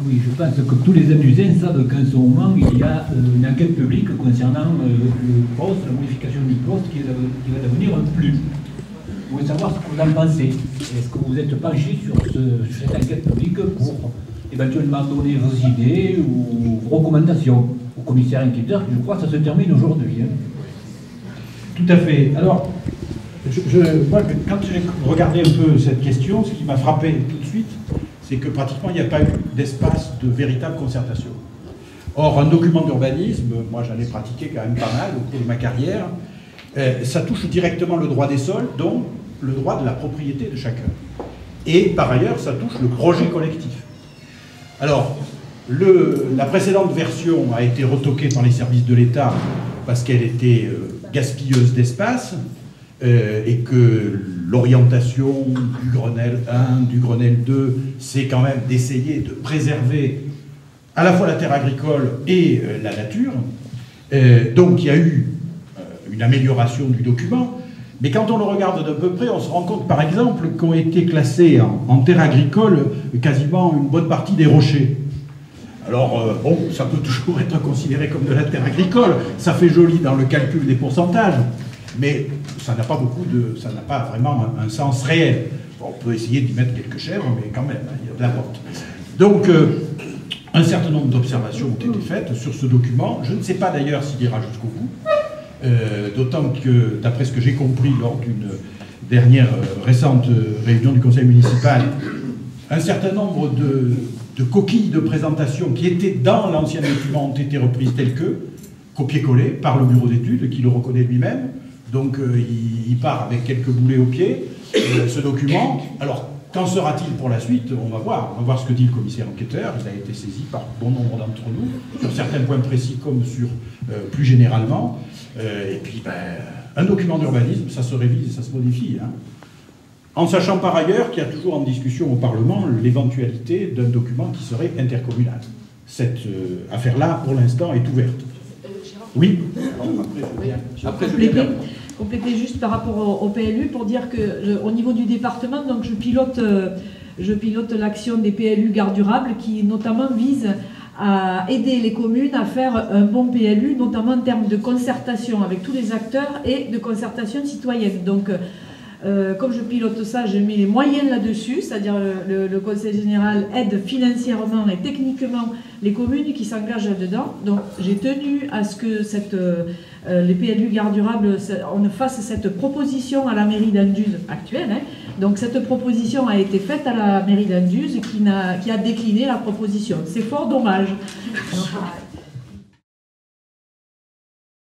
Oui, je pense que tous les Andusins savent qu'en ce moment, il y a une enquête publique concernant le poste, la modification du poste qui va devenir un plus. Je voulais savoir ce que vous en pensez. Est-ce que vous êtes penché sur cette enquête publique pour éventuellement donner vos idées ou vos recommandations au commissaire enquêteur, qui je crois que ça se termine aujourd'hui. Tout à fait. Alors, moi, quand j'ai regardé un peu cette question, ce qui m'a frappé tout de suite, c'est que pratiquement il n'y a pas eu d'espace de véritable concertation. Or, un document d'urbanisme, moi j'en ai pratiqué quand même pas mal au cours de ma carrière, ça touche directement le droit des sols, donc le droit de la propriété de chacun. Et par ailleurs, ça touche le projet collectif. Alors, la précédente version a été retoquée par les services de l'État parce qu'elle était gaspilleuse d'espace, et que l'orientation du Grenelle 1, du Grenelle 2, c'est quand même d'essayer de préserver à la fois la terre agricole et la nature. Donc il y a eu une amélioration du document, mais quand on le regarde de peu près, on se rend compte par exemple qu'ont été classés en terre agricole quasiment une bonne partie des rochers. Alors, bon, ça peut toujours être considéré comme de la terre agricole, ça fait joli dans le calcul des pourcentages, mais ça n'a pas vraiment un sens réel. Bon, on peut essayer d'y mettre quelques chèvres, mais quand même, il y a de la porte. Donc, un certain nombre d'observations ont été faites sur ce document. Je ne sais pas d'ailleurs s'il ira jusqu'au bout, d'autant que, d'après ce que j'ai compris lors d'une dernière récente réunion du conseil municipal, un certain nombre de coquilles de présentation qui étaient dans l'ancien document ont été reprises telles que, copiées-collées par le bureau d'études, qui le reconnaît lui-même. Donc il part avec quelques boulets au pied, ce document. Alors, qu'en sera-t-il pour la suite? On va voir ce que dit le commissaire enquêteur. Il a été saisi par bon nombre d'entre nous, sur certains points précis comme sur plus généralement. Et puis, un document d'urbanisme, ça se révise et ça se modifie. Hein. En sachant par ailleurs qu'il y a toujours en discussion au Parlement l'éventualité d'un document qui serait intercommunal. Cette affaire-là, pour l'instant, est ouverte. Oui. Après, je vais compléter juste par rapport au PLU pour dire que au niveau du département, donc je pilote l'action des PLU Gare Durable qui notamment vise à aider les communes à faire un bon PLU, notamment en termes de concertation avec tous les acteurs et de concertation citoyenne. Donc, comme je pilote ça, j'ai mis les moyens là-dessus, c'est-à-dire le Conseil général aide financièrement et techniquement les communes qui s'engagent là-dedans. Donc j'ai tenu à ce que les PLU Gare Durable, on fasse cette proposition à la mairie d'Anduze actuelle. Hein. Donc cette proposition a été faite à la mairie d'Anduze qui a décliné la proposition. C'est fort dommage. Donc,